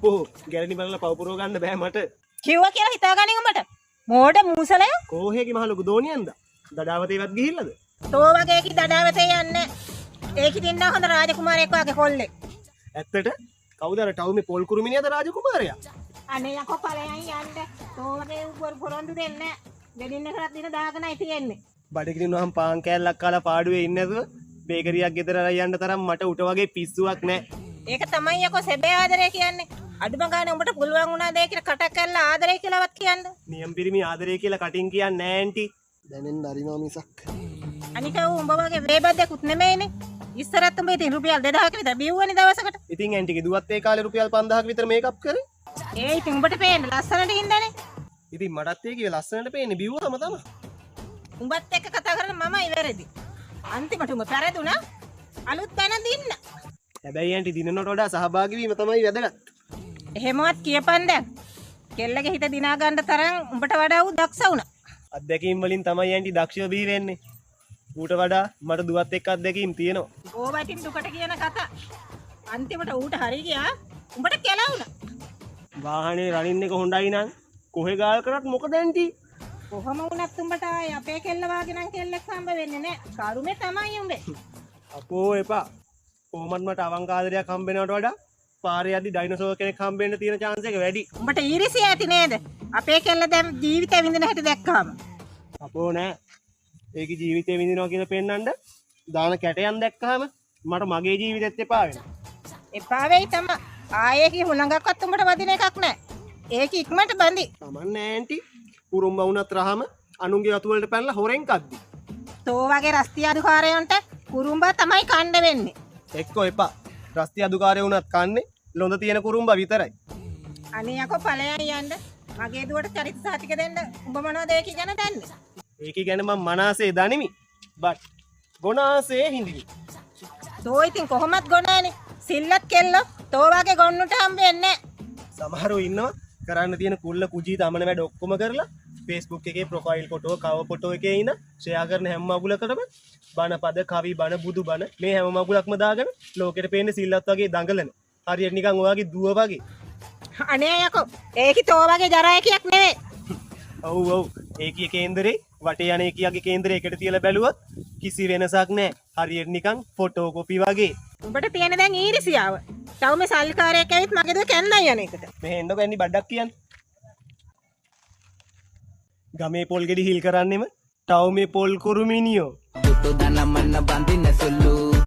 අපෝ ගැරණි බලලා පව පුරව ගන්න බෑ මට. කිව්වා කියලා හිතාගන්නේ උඹට. මෝඩ මූසලය. කෝහේගේ මහ ලොකු දෝනියන්ද? දඩාවතේවත් ගිහිල්ලාද? තෝ වගේ කි දඩාවතේ යන්නේ. ඒකි දින්න හොඳ රාජකුමාරයෙක් වගේ කොල්ලෙක්. ඇත්තට කවුද අර ටවුමේ පොල් කුරුමිනියද රාජකුමාරයා? අනේ යකෝ ඵලයන් යන්න. තෝ වගේ පොරොන්දු දෙන්නේ. දෙදින්න කරත් දින දාගෙනයි තියෙන්නේ. බඩගිනි වහම් පාන් කෑල්ලක් කාලා පාඩුවේ ඉන්නේ නැතුව බේකරියක් ගෙදර යන්න තරම් මට උට වගේ පිස්සුවක් නැහැ. ඒක තමයි යකෝ සැබෑ ආදරය කියන්නේ. අඩුම ගානේ උඹට පුළුවන් වුණාද ඒ කියලා කටක් කරලා ආදරය කියලාවත් කියන්න. නියම් පිරිමි ආදරය කියලා කටින් කියන්නේ නැහැ ඇන්ටි. දැනෙන් දරිනවා මිසක්. අනික උඹ වගේ වේබද්දකුත් නෙමෙයිනේ. ඉස්සරත් උඹ ඉතින් රුපියල් 2000ක විතර බිව්වනේ දවසකට. ඉතින් ඇන්ටිගේ දුවත් ඒ කාලේ රුපියල් 5000ක විතර මේකප් කරේ. ඒ ඉතින් උඹට පේන්න ලස්සනට ඉඳනේ. ඉතින් මටත් ඒකේ ලස්සනට පේන්නේ බිව්වම තමයි. උඹත් එක්ක කතා කරන මමයි වැරදි. අන්තිමට උඹ පෙරදුනා. අලුත් තැන දින්න. හැබැයි ඇන්ටි දිනනට වඩා සහභාගී වීම තමයි වැදගත්. එහෙමවත් කියපන් දැන්. කෙල්ලගේ හිත දිනා ගන්න තරම් උඹට වඩා ඌ දක්ෂ වුණා. අත්දැකීම් වලින් තමයි ඇන්ටි දක්ෂව බිහි වෙන්නේ. ඌට වඩා මට දුවත් එක්ක අත්දැකීම් තියෙනවා. ඕවා ඉතින් දුකට කියන කතා. අන්තිමට ඌට හරි ගියා. උඹට කෙලවුණා. වාහනේ රනින් එක හොඳයි නම් කොහෙ ගාල් කරත් මොකද ඇන්ටි? කොහොම වුණත් උඹට ආයේ අපේ කෙල්ල වාගේ නම් කෙල්ලෙක් හම්බ වෙන්නේ නැහැ. කරුමේ තමයි උඹේ. අපෝ එපා. කොහොමත් මට අවංක ආදරයක් හම්බෙනවට වඩා පාරේ යද්දි ඩයිනෝසෝර් කෙනෙක් හම්බෙන්න තියෙන chance එක වැඩි. උඹට ඊරිසිය ඇති නේද? අපේ කෙල්ල දැන් ජීවිතේ විඳින හැටි දැක්කාම. අපෝ නෑ. ඒකේ ජීවිතේ විඳිනවා කියලා පෙන්නන්න දාන කැටයන් දැක්කහම මට මගේ ජීවිතෙත් එපා වෙනවා. එපා වෙයි තමයි. ආයේ කි හුලඟක්වත් උඹට වදින එකක් නැහැ. ඒක ඉක්මනට බඳි. තමන්නේ ඇන්ටි. කුරුම්බ වුණත් රහම අනුන්ගේ වතු වලට පැනලා හොරෙන් කද්දි. තෝ වගේ රස්තිය අධිකාරයන්ට කුරුම්බා තමයි කණ්ඩ වෙන්නේ. එක්කෝ එපා. රස්ති අදුකාරය වුණත් කන්නේ ලොඳ තියෙන කුරුම්බා විතරයි. අනේ යකෝ ඵලයන් යන්න. මගේ දුවට චරිත සාතික දෙන්න උඹ මොනවද ඒක ගැන දන්නේ? ඒක ගැන මම මනසේ දනිමි. බට් ගොනාසේ හිඳිමි. තෝ ඉතින් කොහොමත් ගොනානේ. සිල්ලත් කෙල්ල තෝ වගේ ගොන්නුට හම්බෙන්නේ නැහැ. සමහරව ඉන්නවා කරන්න තියෙන කුල්ල කුජී තමන වැඩ ඔක්කොම කරලා Facebook එකේ ප්‍රොෆයිල් ෆොටෝ කවර් ෆොටෝ එකේ ඉන ෂෙයා කරන හැම මගුලකටම බණ පද කවි බණ බුදු බණ මේ හැම මගුලක්ම දාගෙන ලෝකෙට පේන්නේ සිල්ලත් වගේ දඟලන. හරියට නිකන් ඔයාගේ දුව වගේ. අනේ යකෝ ඒකි තෝ වගේ ජරායකියක් නෙවෙයි. ඔව් ඔව් ඒකේ කේන්දරේ වටේ යන එකියගේ කේන්දරේ එකට තියලා බැලුවොත් කිසි වෙනසක් නැහැ. හරියට නිකන් ෆොටෝ කොපි වගේ. උඹට තියෙන දැන් ඊරිසියාව. තව මේ සල්කාරයක් ඇවිත් මගේ දුව කැන්දන් යන එකට. මෙහෙ එන්නකො ඇන්නි බඩක් කියන්නේ. ගමේ පොල් ගෙඩි හිල් කරන්නෙම ටවුමේ පොල් කුරුමිනියෝ. පුතු දනමන්න බඳින සුළු